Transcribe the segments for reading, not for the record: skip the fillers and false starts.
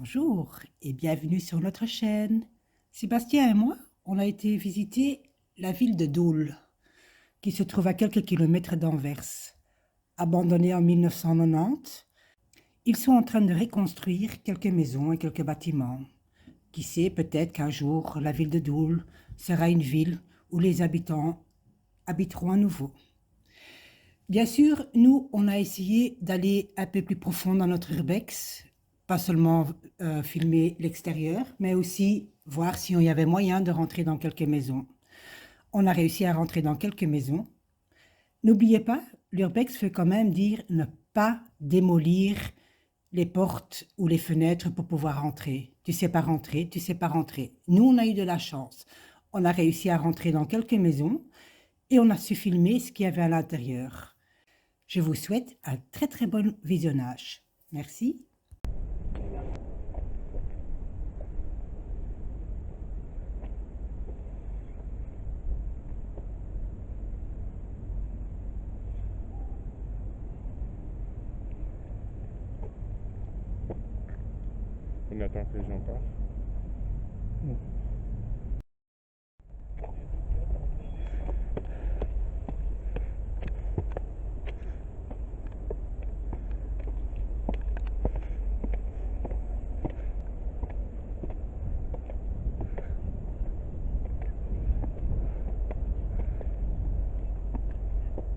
Bonjour et bienvenue sur notre chaîne. Sébastien et moi, on a été visiter la ville de Dole, qui se trouve à quelques kilomètres d'Anvers. Abandonnée en 1990, ils sont en train de reconstruire quelques maisons et quelques bâtiments. Qui sait, peut-être qu'un jour, la ville de Dole sera une ville où les habitants habiteront à nouveau. Bien sûr, nous, on a essayé d'aller un peu plus profond dans notre urbex, pas seulement filmer l'extérieur, mais aussi voir si on y avait moyen de rentrer dans quelques maisons. On a réussi à rentrer dans quelques maisons. N'oubliez pas, l'urbex veut quand même dire ne pas démolir les portes ou les fenêtres pour pouvoir rentrer. Tu sais pas rentrer, tu sais pas rentrer. Nous, on a eu de la chance. On a réussi à rentrer dans quelques maisons et on a su filmer ce qu'il y avait à l'intérieur. Je vous souhaite un très très bon visionnage. Merci. On attend que les gens partent.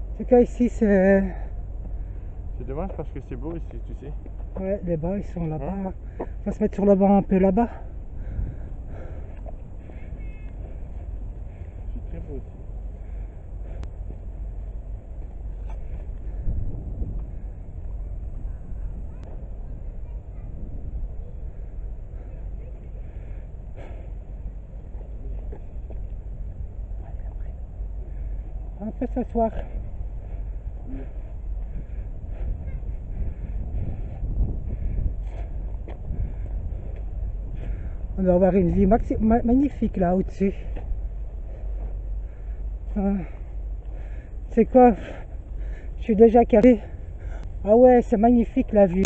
En tout cas ici c'est... C'est dommage parce que c'est beau ici, tu sais. Ouais, les bancs ils sont là-bas. Hein? On va se mettre sur le banc un peu là-bas. C'est très beau ici. On peut s'asseoir. On doit avoir une vue magnifique là au-dessus. C'est quoi? Je suis déjà carré. Ah ouais, c'est magnifique la vue.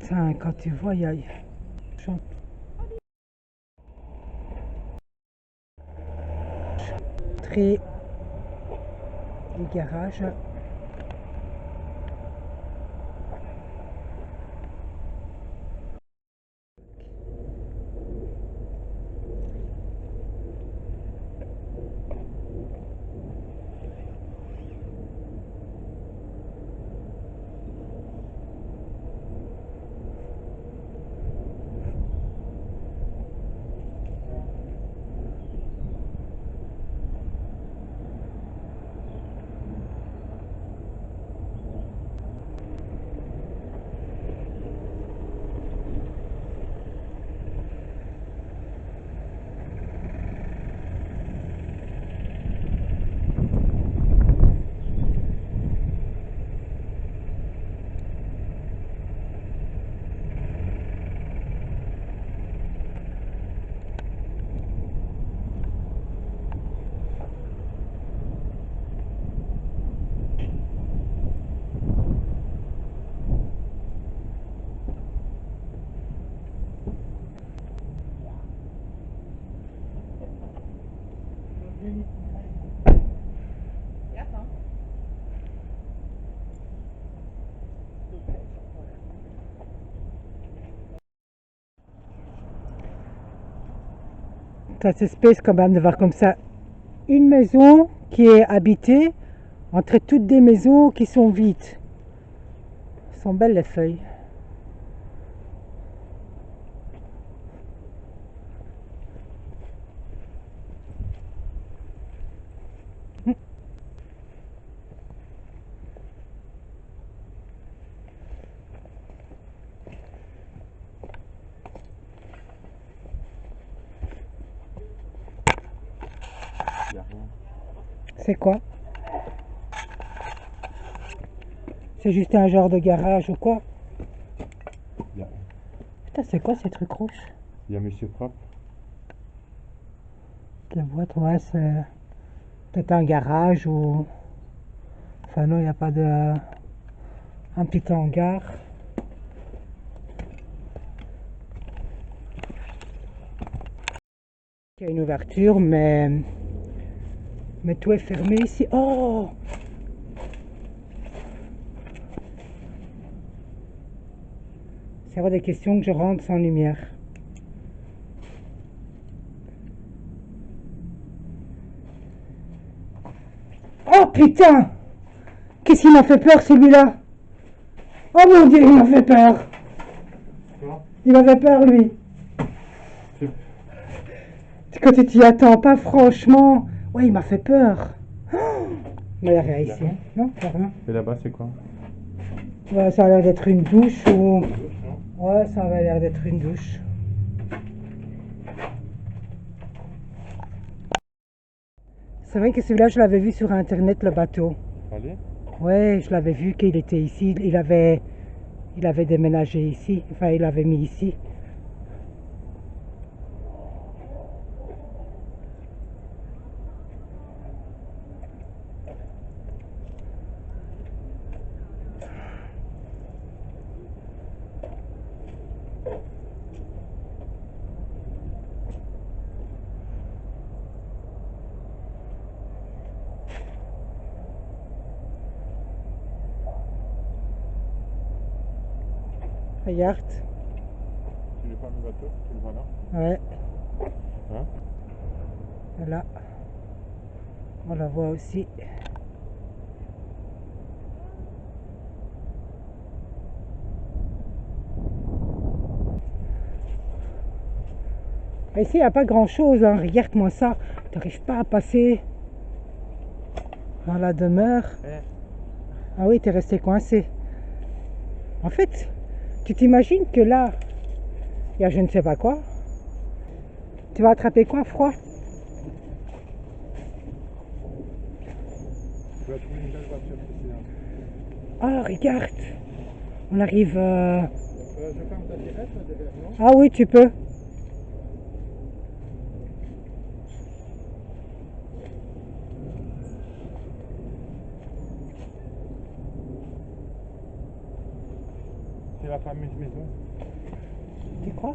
Tiens, quand tu vois, il y a... Entrée du garage. Ça c'est space quand même de voir comme ça une maison qui est habitée entre toutes des maisons qui sont vides. Elles sont belles les feuilles. C'est quoi? C'est juste un genre de garage ou quoi? Il y a, Putain, c'est quoi ces trucs rouges? il y a Monsieur Propre. La boîte, ouais, c'est peut-être un garage ou... Enfin non, il n'y a pas de... Un petit hangar. Il y a une ouverture, mais tout est fermé ici. Oh! C'est hors des questions que je rentre sans lumière. Oh putain! Qu'est-ce qu'il m'a fait peur celui-là? Oh mon Dieu, il m'a fait peur! Quoi? Il m'avait peur lui. C'est- Quand tu t'y attends pas, franchement. Ouais, il m'a fait peur. Mais il n'y a rien ici, hein? Non, il n'y a rien. Et là-bas, c'est quoi? Ouais, ça a l'air d'être une douche ou... Douche, non? Ouais, ça avait l'air d'être une douche. C'est vrai que celui-là, je l'avais vu sur internet, le bateau. Allez. Ouais, je l'avais vu qu'il était ici. Il avait déménagé ici. Enfin, il l'avait mis ici. Regarde. Tu veux pas le bateau? Tu le vois là? Ouais, Hein? et là. On la voit aussi. Et ici, il n'y a pas grand-chose. Hein. Regarde-moi ça. Tu n'arrives pas à passer dans la demeure. Ah oui, tu es resté coincé. En fait, tu t'imagines que là, il y a je ne sais pas quoi. Tu vas attraper quoi, froid? Tu vas trouver une belle voiture ici. Ah, regarde. On arrive... Je ferme ta tirette là derrière, non? Ah oui, tu peux. C'est la fameuse maison. Tu crois?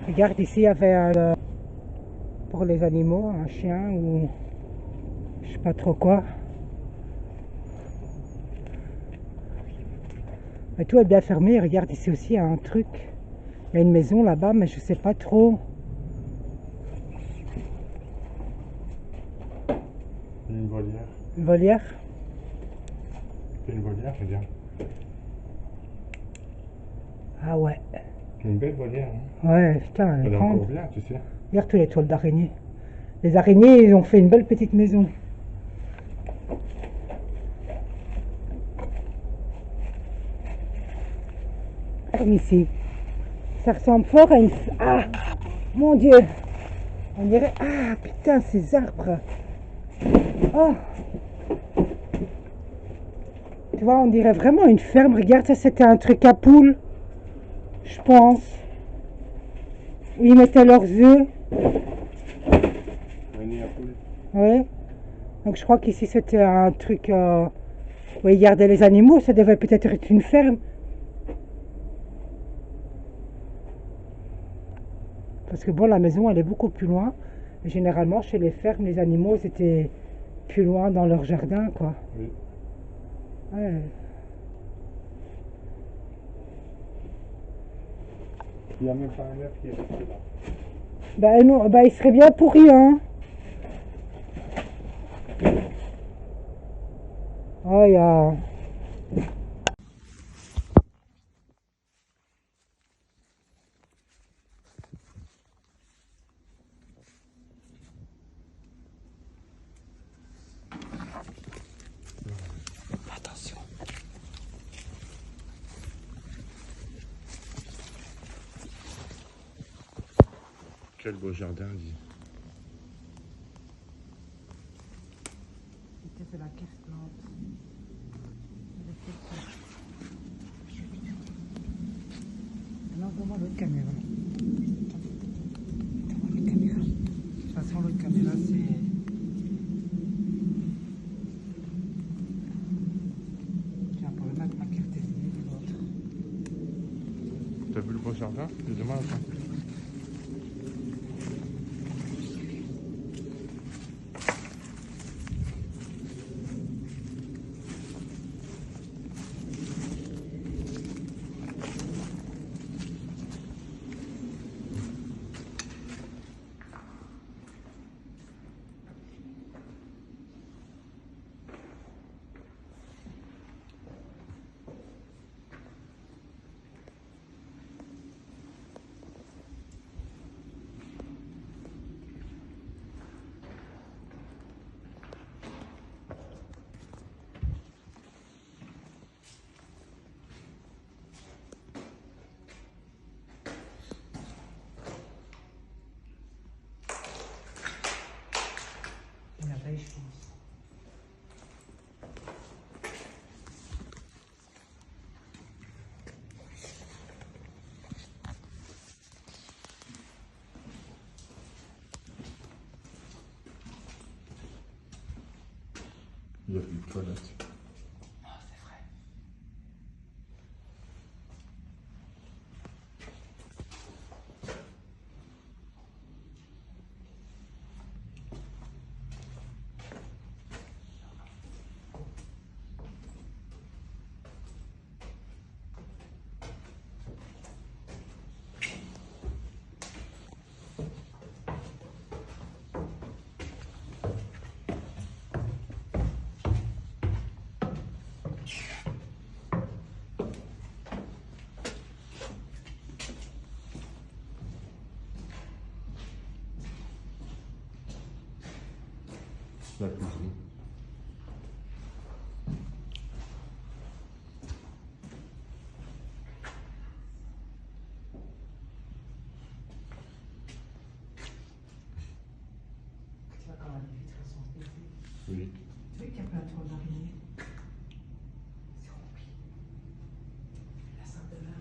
Regarde, ici, il y avait pour les animaux, un chien ou... Je sais pas trop quoi. Mais tout est bien fermé. Regarde, ici aussi, il y a un truc. Il y a une maison là-bas, mais je sais pas trop. Il y a une volière. Une volière? C'est une volière, regarde. Ah ouais. C'est une belle volière. Hein? Ouais, putain, elle est Elle est grande. encore bien, tu sais. Regarde tous les toiles d'araignées. Les araignées, ils ont fait une belle petite maison. Comme ici. Ça ressemble fort à une... Ah! Mon Dieu! On dirait... Ah, putain, ces arbres! Oh! Tu vois, on dirait vraiment une ferme. Regarde, ça, c'était un truc à poules. Je pense. Où ils mettaient leurs œufs. Un nid à poule. Oui. Donc je crois qu'ici, c'était un truc... où ils gardaient les animaux. Ça devait peut-être être une ferme. Parce que bon, la maison, elle est beaucoup plus loin. Et généralement, chez les fermes, les animaux, ils étaient plus loin dans leur jardin, quoi. Oui. Ouais. Il n'y a même pas un œuf qui est resté là. Ben non, ben il serait bien pourri, hein. Oh, il y a... Attention. Quel beau jardin, dis. Carte lampe. Non, donne-moi l'autre caméra. Donne-moi l'autre caméra. De toute façon, l'autre caméra, c'est... J'ai un problème avec ma carte SD de l'autre. T'as vu le beau chargeur? C'est dommage. Hein. La veille, je pense. Il y a plus de toilette. Ah, c'est vrai. La cuisine. Tu vois comment les vitres sont baissées. Oui. Tu vois qu'il y a plein de toiles d'araignée. C'est rempli. La salle de bain.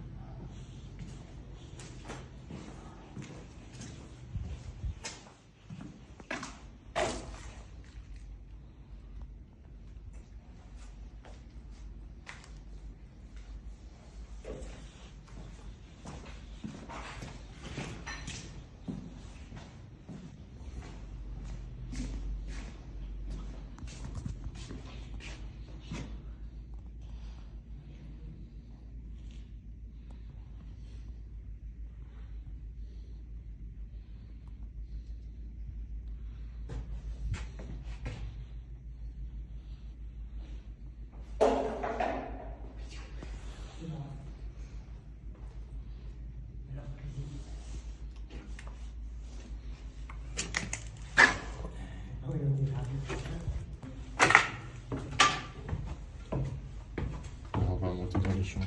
On va monter dans les chambres.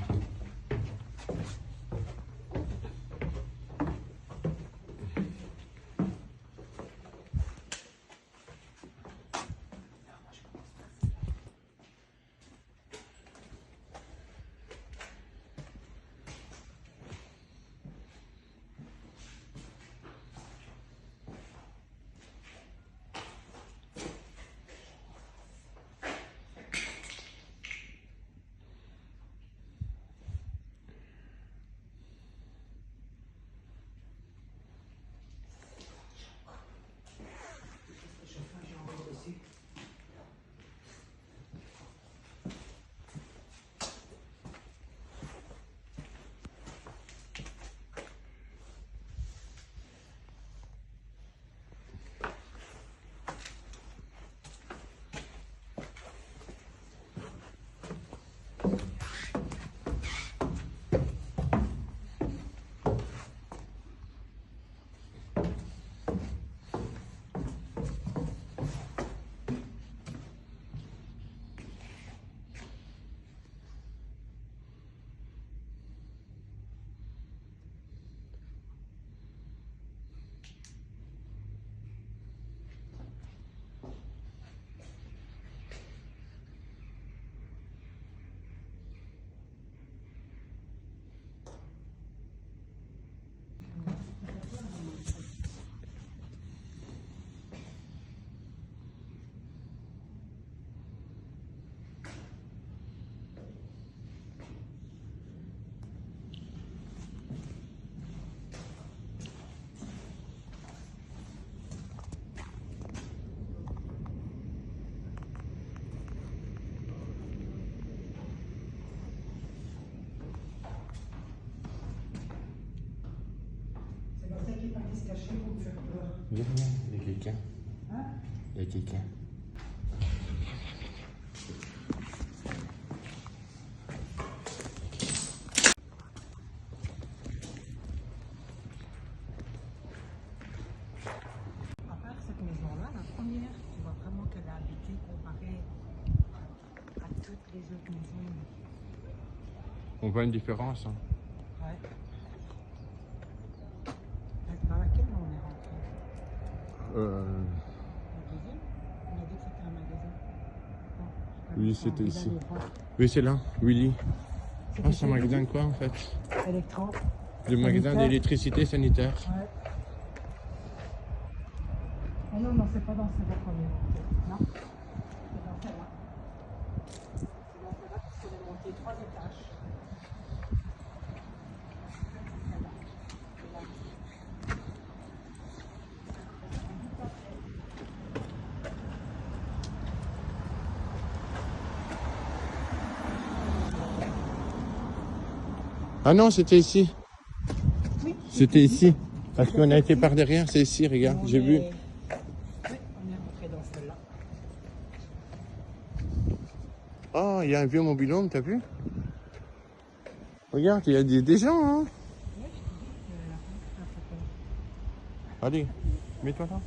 Viens, il y a quelqu'un. Hein? Il y a quelqu'un. À part cette maison-là, la première, tu vois vraiment qu'elle a habité comparé à toutes les autres maisons. On voit une différence. Hein. Ouais. Dans laquelle on est rentré? La deuxième? On a dit que c'était un magasin. Non, Oui, on c'était va ici. aller voir. Oui, c'est là, Willy. C'était Ah, c'est un chez magasin Willy? de quoi en fait? Électro. Le magasin Sanitaire. d'électricité sanitaire. Ouais. Ah non, non, c'est pas dans celle-là qu'on est monté. Non, c'est dans celle-là. C'est dans celle-là parce qu'on est monté 3 étages. Celle-là. C'est là. Ah non, c'était ici. Oui, C'était ici. Parce qu'on a été par derrière, c'est ici, regarde, on j'ai est- vu. Oui, on est rentré dans celle-là. Oh, il y a un vieux mobil-home, t'as vu? Regarde, il y a des gens, hein? Oui, je te dis que la fenêtre, ça s'appelle. Allez, mets-toi là.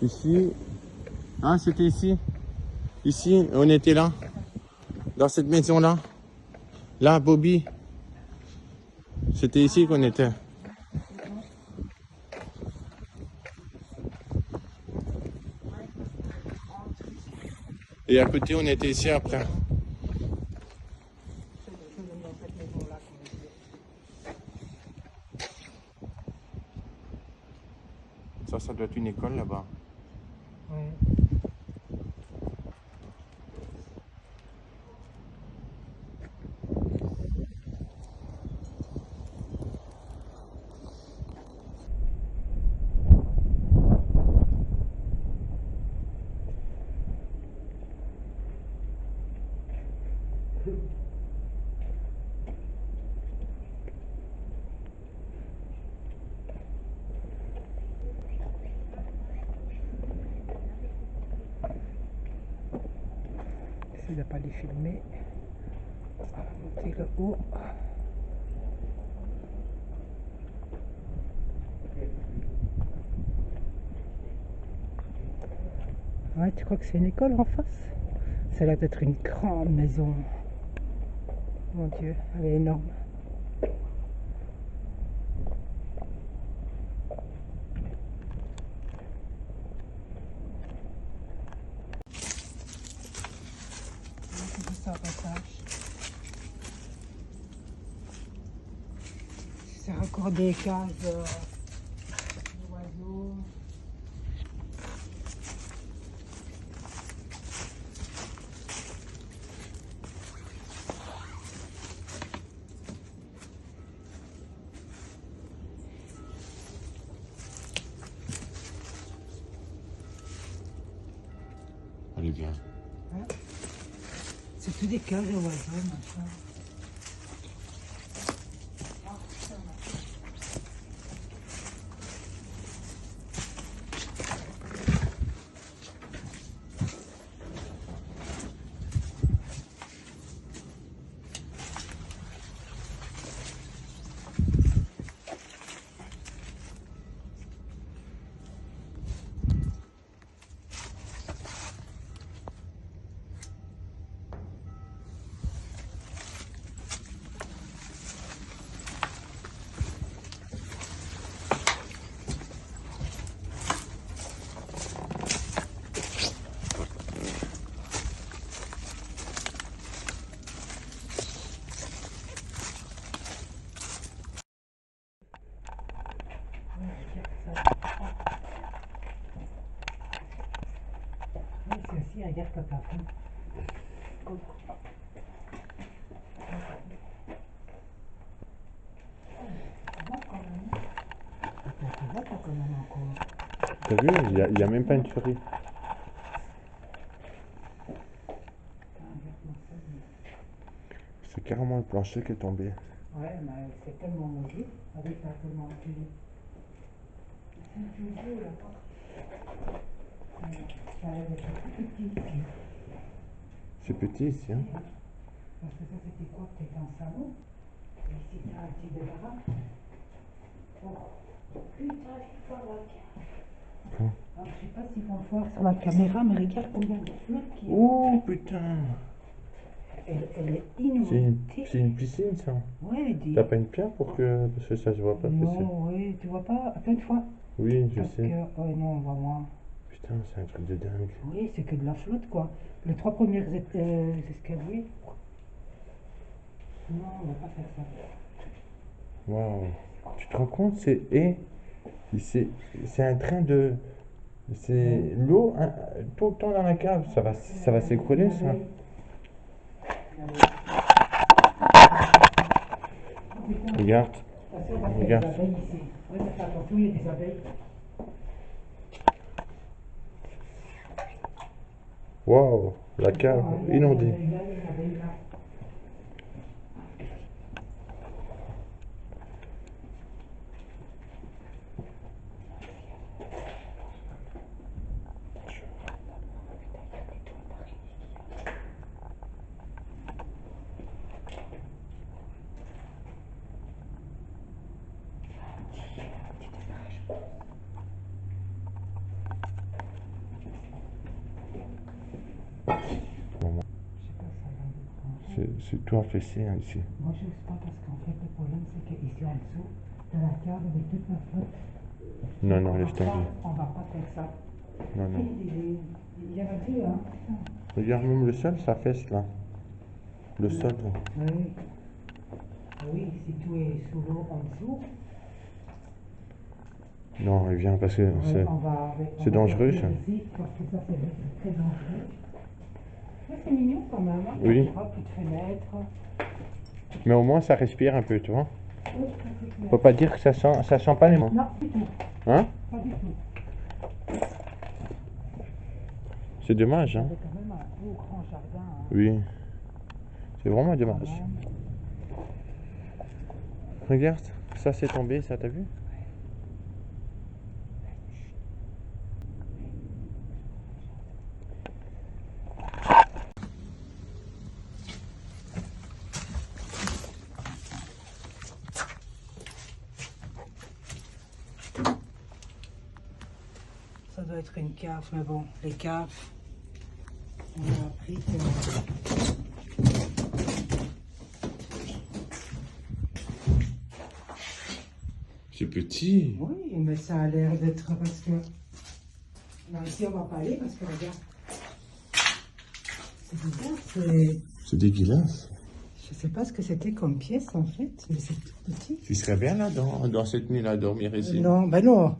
Ici. Ah, c'était ici. Ici, on était là. Dans cette maison-là. Là, Bobby. C'était ici qu'on était. Et à côté, on était ici après. C'est dans cette maison-là qu'on est. Ça doit être une école là-bas. Ouais. Essaye de pas les filmer. Monter le haut. Ouais, tu crois que c'est une école en face? Ça a l'air d'être une grande maison. Mon Dieu, elle est énorme. C'est juste un passage. C'est encore des cases d'oiseaux. Allez, viens. Hein? C'est tout des cages d'oiseaux, machin. C'est aussi, regarde ta parfum. T'as vu, il y a même pas une souris. carrément le plancher qui est tombé. Ouais, mais c'est tellement mauvais. Avec ça, tellement reculé. C'est un tuyau là-bas. Ça a l'air d'être tout petit ici. C'est petit ici, hein. Parce que ça, c'était quoi? Peut-être un salon. Et ici, t'as un petit débarras. Oh, putain, je vois la carte. Alors, je sais pas s'ils vont voir sur la caméra, mais regarde combien de flotte qu'il y a. Oh putain. Elle est inondée. C'est une piscine, ça. Ouais, dis. T'as pas une pierre pour que... Parce que ça se voit pas. Non, oui, tu vois pas? Attends une fois. Oui, je Parce sais. que, ouais, non, on va voir. Putain, c'est un truc de dingue. Oui, c'est que de la flotte, quoi. Les 3 premières escaliers. Non, on va pas faire ça. Waouh. Tu te rends compte, c'est un train de... C'est l'eau hein, tout le temps dans la cave. Ça va s'écrouler, ça. Regarde. Regarde. Oui, fais attention, il y a des abeilles. Waouh, la cave inondée. C'est tout affaissé hein, ici. Moi, je ne sais pas parce qu'en fait, le problème, c'est qu'ici en dessous, de la cave avec toute la flotte. Non, non, laisse tomber. On va pas faire ça. Non, non. Il y en a deux, hein. Regarde, même le sol, ça fesse là. Le sol. Oui. Oui, si tout est sous l'eau en dessous. Non, il vient parce que c'est dangereux ça. Ici, parce que ça, c'est très dangereux. Mais c'est mignon quand même. Hein. Oui. Il y a plus de fenêtres. Mais au moins ça respire un peu, tu vois. Faut pas dire que ça sent pas les mains. Non, du tout. Hein? Pas du tout. C'est dommage, hein? Il y avait quand même un beau grand jardin. Hein. Oui. C'est vraiment dommage. Regarde, ça c'est tombé, ça t'as vu? Ça doit être une cave, mais bon, les caves, on a appris que... C'est petit. Oui, mais ça a l'air d'être parce que... Non, ici on va pas aller parce que regarde, c'est bizarre, C'est dégueulasse. Je sais pas ce que c'était comme pièce en fait, mais c'est tout petit. Tu serais bien là dans cette nuit là, dormir ici. Non, ben non,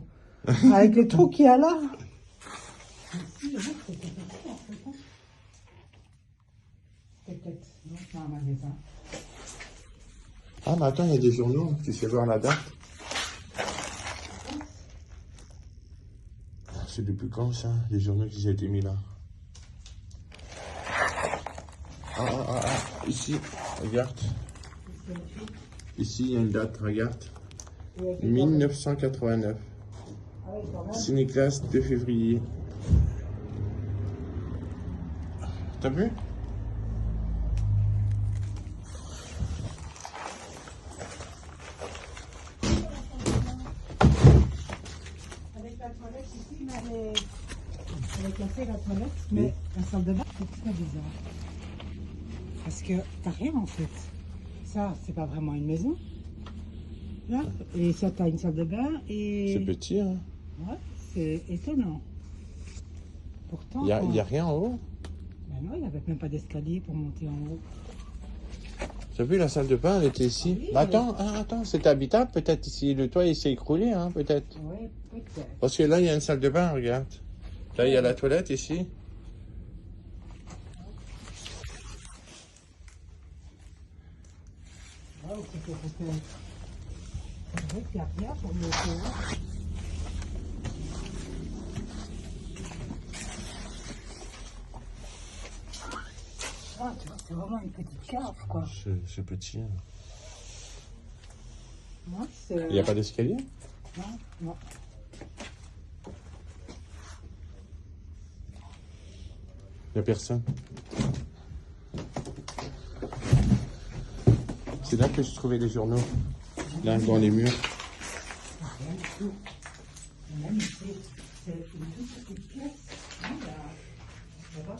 avec le trou qu'il y a là. Peut-être, non, c'est un magasin. Ah, mais attends, il y a des journaux, tu sais voir la date. Ah, c'est depuis quand ça, les journaux qui ont été mis là? Ici, regarde. Ici, il y a une date, regarde. 1989. Cinéclasse 2 février. T'as vu? Avec la toilette ici, elle avait cassé la toilette, mais la salle de bain, c'est très bizarre. Parce que t'as rien en fait. Ça, c'est pas vraiment une maison. Là, et ça, t'as une salle de bain et... C'est petit, hein? Ouais, c'est étonnant. Pourtant... Il y a rien en haut? Ben non, il n'y avait même pas d'escalier pour monter en haut. T'as vu, la salle de bain, elle était ici? Oui, bah, attends, c'est habitable peut-être ici. Le toit, il s'est écroulé, hein, peut-être. Oui, peut-être. Parce que là, il y a une salle de bain, regarde. Là, il y a la toilette ici. Ouais, c'est peut-être... C'est vrai qu'il n'y a rien pour monter en haut. Ah, tu vois, c'est vraiment une petite cave, quoi. C'est petit. Moi, Il n'y a pas d'escalier? Non, non. Il n'y a personne. C'est là que je trouvais les journaux. Là, dans les murs. Rien du tout. Même, c'est une toute petite pièce. Ah, là. Ça va?